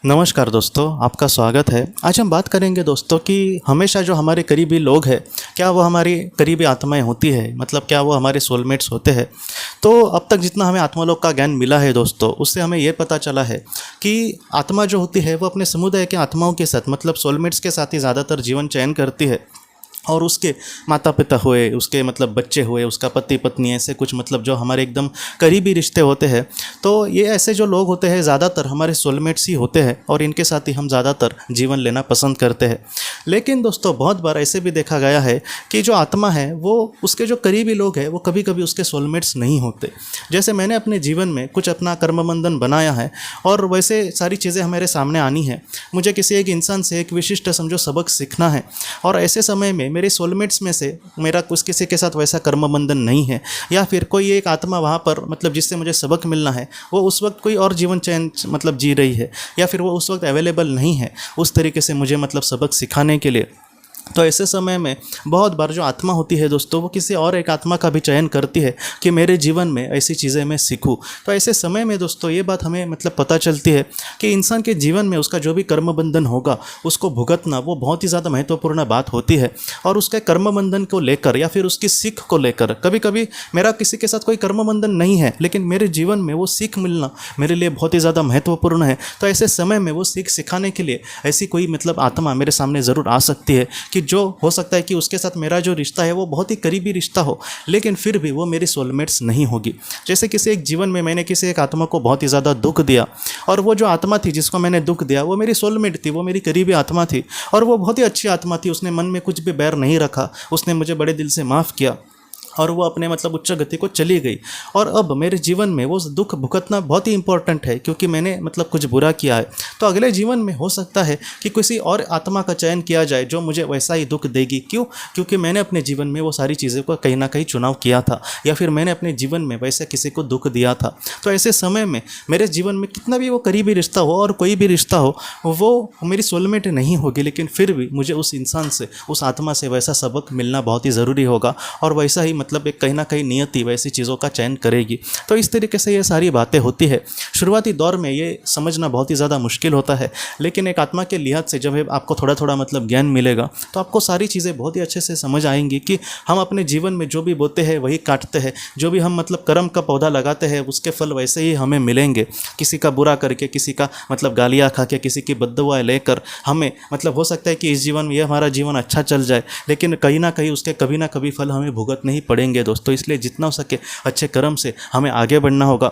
नमस्कार दोस्तों, आपका स्वागत है। आज हम बात करेंगे दोस्तों कि हमेशा जो हमारे करीबी लोग हैं, क्या वो हमारी करीबी आत्माएं होती है, मतलब क्या वो हमारे सोलमेट्स होते हैं। तो अब तक जितना हमें आत्मालोक का ज्ञान मिला है दोस्तों, उससे हमें ये पता चला है कि आत्मा जो होती है वो अपने समुदाय के आत्माओं के साथ, मतलब सोलमेट्स के साथ ही ज़्यादातर जीवन चयन करती है। और उसके माता पिता हुए, उसके मतलब बच्चे हुए, उसका पति पत्नी, ऐसे कुछ मतलब जो हमारे एकदम करीबी रिश्ते होते हैं। तो ये ऐसे जो लोग होते हैं ज़्यादातर हमारे सोलमेट्स ही होते हैं और इनके साथ ही हम ज़्यादातर जीवन लेना पसंद करते हैं। लेकिन दोस्तों बहुत बार ऐसे भी देखा गया है कि जो आत्मा है वो उसके जो करीबी लोग हैं वो कभी कभी उसके सोलमेट्स नहीं होते। जैसे मैंने अपने जीवन में कुछ अपना कर्मबंधन बनाया है और वैसे सारी चीज़ें हमारे सामने आनी है। मुझे किसी एक इंसान से एक विशिष्ट समझो सबक सीखना है और ऐसे समय में मेरे सोलमेट्स में से मेरा कुछ किसी के साथ वैसा कर्म बंधन नहीं है, या फिर कोई एक आत्मा वहाँ पर मतलब जिससे मुझे सबक मिलना है वो उस वक्त कोई और जीवन चयन मतलब जी रही है, या फिर वो उस वक्त अवेलेबल नहीं है उस तरीके से मुझे मतलब सबक सिखाने के लिए। तो ऐसे समय में बहुत बार जो आत्मा होती है दोस्तों वो किसी और एक आत्मा का भी चयन करती है कि मेरे जीवन में ऐसी चीज़ें मैं सीखूं। तो ऐसे समय में दोस्तों ये बात हमें मतलब पता चलती है कि इंसान के जीवन में उसका जो भी कर्म बंधन होगा उसको भुगतना वो बहुत ही ज़्यादा महत्वपूर्ण बात होती है। और उसके कर्म बंधन को लेकर या फिर उसकी सीख को लेकर, कभी कभी मेरा किसी के साथ कोई कर्म बंधन नहीं है लेकिन मेरे जीवन में वो सीख मिलना मेरे लिए बहुत ही ज़्यादा महत्वपूर्ण है। तो ऐसे समय में वो सीख सिखाने के लिए ऐसी कोई मतलब आत्मा मेरे सामने ज़रूर आ सकती है कि जो हो सकता है कि उसके साथ मेरा जो रिश्ता है वो बहुत ही करीबी रिश्ता हो, लेकिन फिर भी वो मेरी सोलमेट्स नहीं होगी। जैसे किसी एक जीवन में मैंने किसी एक आत्मा को बहुत ही ज़्यादा दुख दिया और वो जो आत्मा थी जिसको मैंने दुख दिया वो मेरी सोलमेट थी, वो मेरी करीबी आत्मा थी और वो बहुत ही अच्छी आत्मा थी। उसने मन में कुछ भी बैर नहीं रखा, उसने मुझे बड़े दिल से माफ़ किया और वो अपने मतलब उच्च गति को चली गई। और अब मेरे जीवन में वो दुख भुगतना बहुत ही इंपॉर्टेंट है क्योंकि मैंने मतलब कुछ बुरा किया है। तो अगले जीवन में हो सकता है कि किसी और आत्मा का चयन किया जाए जो मुझे वैसा ही दुख देगी। क्यों? क्योंकि मैंने अपने जीवन में वो सारी चीज़ों को कहीं ना कहीं चुनाव किया था, या फिर मैंने अपने जीवन में वैसे किसी को दुख दिया था। तो ऐसे समय में मेरे जीवन में कितना भी वो करीबी रिश्ता हो और कोई भी रिश्ता हो वो मेरी सोलमेट नहीं होगी, लेकिन फिर भी मुझे उस इंसान से, उस आत्मा से वैसा सबक मिलना बहुत ही ज़रूरी होगा और वैसा ही मतलब एक कहीं ना कहीं नियति वैसी चीज़ों का चयन करेगी। तो इस तरीके से ये सारी बातें होती है। शुरुआती दौर में ये समझना बहुत ही ज़्यादा मुश्किल होता है, लेकिन एक आत्मा के लिहाज से जब आपको थोड़ा थोड़ा मतलब ज्ञान मिलेगा तो आपको सारी चीज़ें बहुत ही अच्छे से समझ आएंगी कि हम अपने जीवन में जो भी बोते हैं वही काटते हैं, जो भी हम मतलब कर्म का पौधा लगाते हैं उसके फल वैसे ही हमें मिलेंगे। किसी का बुरा करके, किसी का मतलब गालियाँ खा के, किसी की बद्दुआएं लेकर हमें मतलब हो सकता है कि इस जीवन में ये हमारा जीवन अच्छा चल जाए, लेकिन कहीं ना कहीं उसके कभी ना कभी फल हमें भुगतने ही पड़ेंगे दोस्तों। इसलिए जितना हो सके अच्छे कर्म से हमें आगे बढ़ना होगा।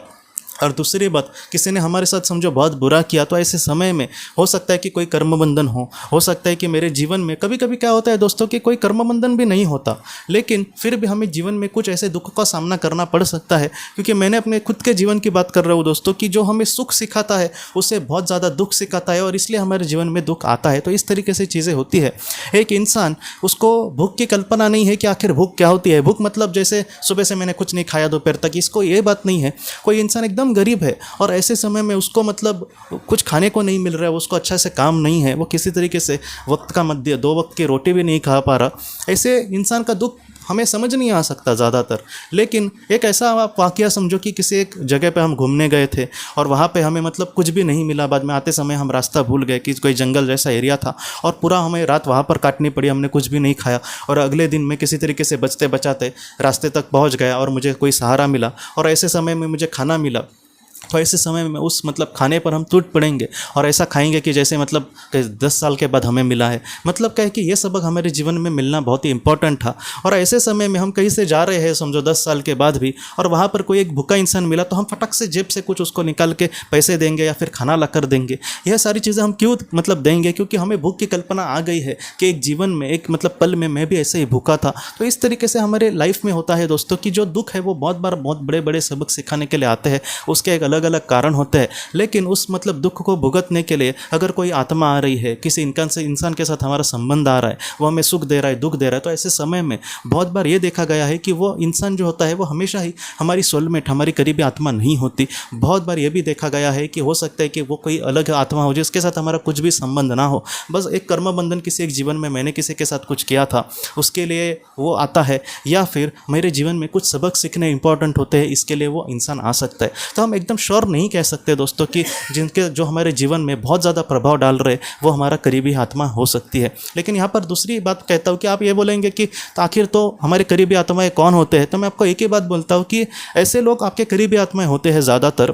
और दूसरी बात, किसी ने हमारे साथ समझो बहुत बुरा किया तो ऐसे समय में हो सकता है कि कोई कर्म बंधन हो सकता है कि मेरे जीवन में कभी कभी क्या होता है दोस्तों कि कोई कर्म बंधन भी नहीं होता, लेकिन फिर भी हमें जीवन में कुछ ऐसे दुख का सामना करना पड़ सकता है। क्योंकि मैंने अपने खुद के जीवन की बात कर रहा हूँ दोस्तों कि जो हमें सुख सिखाता है उससे बहुत ज़्यादा दुख सिखाता है और इसलिए हमारे जीवन में दुख आता है। तो इस तरीके से चीज़ें होती है। एक इंसान, उसको भूख की कल्पना नहीं है कि आखिर भूख क्या होती है। भूख मतलब जैसे सुबह से मैंने कुछ नहीं खाया दोपहर तक, इसको ये बात नहीं है। कोई इंसान एकदम गरीब है और ऐसे समय में उसको मतलब कुछ खाने को नहीं मिल रहा है, उसको अच्छा से काम नहीं है, वो किसी तरीके से वक्त का मध्य 2 वक्त की रोटी भी नहीं खा पा रहा, ऐसे इंसान का दुख हमें समझ नहीं आ सकता ज़्यादातर। लेकिन एक ऐसा आप वाक़या समझो कि किसी एक जगह पे हम घूमने गए थे और वहाँ पे हमें मतलब कुछ भी नहीं मिला। बाद में आते समय हम रास्ता भूल गए कि कोई जंगल जैसा एरिया था और पूरा हमें रात वहाँ पर काटनी पड़ी, हमने कुछ भी नहीं खाया। और अगले दिन मैं किसी तरीके से बचते बचाते रास्ते तक पहुँच गया और मुझे कोई सहारा मिला और ऐसे समय में मुझे खाना मिला। तो ऐसे समय में उस मतलब खाने पर हम टूट पड़ेंगे और ऐसा खाएंगे कि जैसे मतलब 10 साल के बाद हमें मिला है। मतलब क्या है कि ये सबक हमारे जीवन में मिलना बहुत ही इंपॉर्टेंट था। और ऐसे समय में हम कहीं से जा रहे हैं समझो 10 साल के बाद भी, और वहाँ पर कोई एक भूखा इंसान मिला तो हम फटक से जेब से कुछ उसको निकाल के पैसे देंगे या फिर खाना ला कर देंगे। यह सारी चीज़ें हम क्यों मतलब देंगे? क्योंकि हमें भूख की कल्पना आ गई है कि एक जीवन में एक मतलब पल में मैं भी ऐसे ही भूखा था। तो इस तरीके से हमारे लाइफ में होता है दोस्तों कि जो दुख है वो बहुत बार बहुत बड़े बड़े सबक सिखाने के लिए आते हैं। उसके एक अलग अलग कारण होते हैं, लेकिन उस मतलब दुख को भुगतने के लिए अगर कोई आत्मा आ रही है, किसी इंसान के साथ हमारा संबंध आ रहा है, वो हमें सुख दे रहा है, दुख दे रहा है, तो ऐसे समय में बहुत बार ये देखा गया है कि वो इंसान जो होता है वो हमेशा ही हमारी सोलमेट, हमारी करीबी आत्मा नहीं होती। बहुत बार ये भी देखा गया है कि हो सकता है कि वो कोई अलग आत्मा हो जिसके साथ हमारा कुछ भी संबंध ना हो, बस एक कर्म बंधन किसी एक जीवन में मैंने किसी के साथ कुछ किया था उसके लिए वो आता है, या फिर मेरे जीवन में कुछ सबक सीखने इंपॉर्टेंट होते हैं इसके लिए वो इंसान आ सकता है। तो हम एकदम श्योर नहीं कह सकते दोस्तों कि जिनके जो हमारे जीवन में बहुत ज़्यादा प्रभाव डाल रहे वो हमारा करीबी आत्मा हो सकती है। लेकिन यहाँ पर दूसरी बात कहता हूँ कि आप ये बोलेंगे कि आखिर तो हमारे करीबी आत्माएं कौन होते हैं, तो मैं आपको एक ही बात बोलता हूँ कि ऐसे लोग आपके करीबी आत्माएं होते हैं ज़्यादातर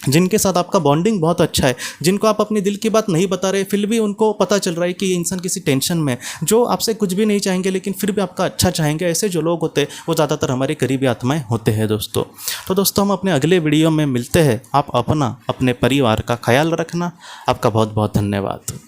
जिनके साथ आपका बॉन्डिंग बहुत अच्छा है, जिनको आप अपनी दिल की बात नहीं बता रहे, फिर भी उनको पता चल रहा है कि ये इंसान किसी टेंशन में है, जो आपसे कुछ भी नहीं चाहेंगे लेकिन फिर भी आपका अच्छा चाहेंगे। ऐसे जो लोग होते हैं वो ज़्यादातर हमारे करीबी आत्माएं होते हैं दोस्तों। तो दोस्तों हम अपने अगले वीडियो में मिलते हैं। आप अपने परिवार का ख्याल रखना। आपका बहुत बहुत धन्यवाद।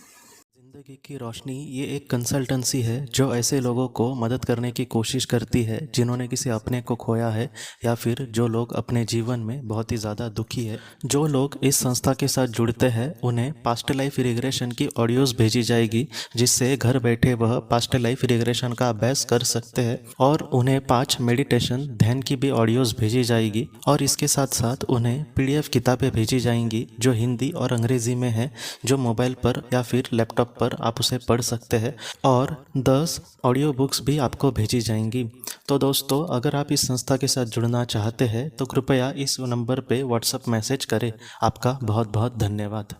ज़िंदगी की रोशनी ये एक कंसल्टेंसी है जो ऐसे लोगों को मदद करने की कोशिश करती है जिन्होंने किसी अपने को खोया है या फिर जो लोग अपने जीवन में बहुत ही ज़्यादा दुखी है। जो लोग इस संस्था के साथ जुड़ते हैं उन्हें पास्ट लाइफ रिग्रेशन की ऑडियोज़ भेजी जाएगी, जिससे घर बैठे वह पास्ट लाइफ रिग्रेशन का अभ्यास कर सकते हैं। और उन्हें 5 मेडिटेशन ध्यान की भी ऑडियोज़ भेजी जाएगी और इसके साथ साथ उन्हें PDF किताबें भेजी जाएंगी जो हिंदी और अंग्रेज़ी में है, जो मोबाइल पर या फिर लैपटॉप पर आप उसे पढ़ सकते हैं। और 10 ऑडियो बुक्स भी आपको भेजी जाएंगी। तो दोस्तों अगर आप इस संस्था के साथ जुड़ना चाहते हैं तो कृपया इस नंबर पे व्हाट्सएप मैसेज करें। आपका बहुत बहुत धन्यवाद।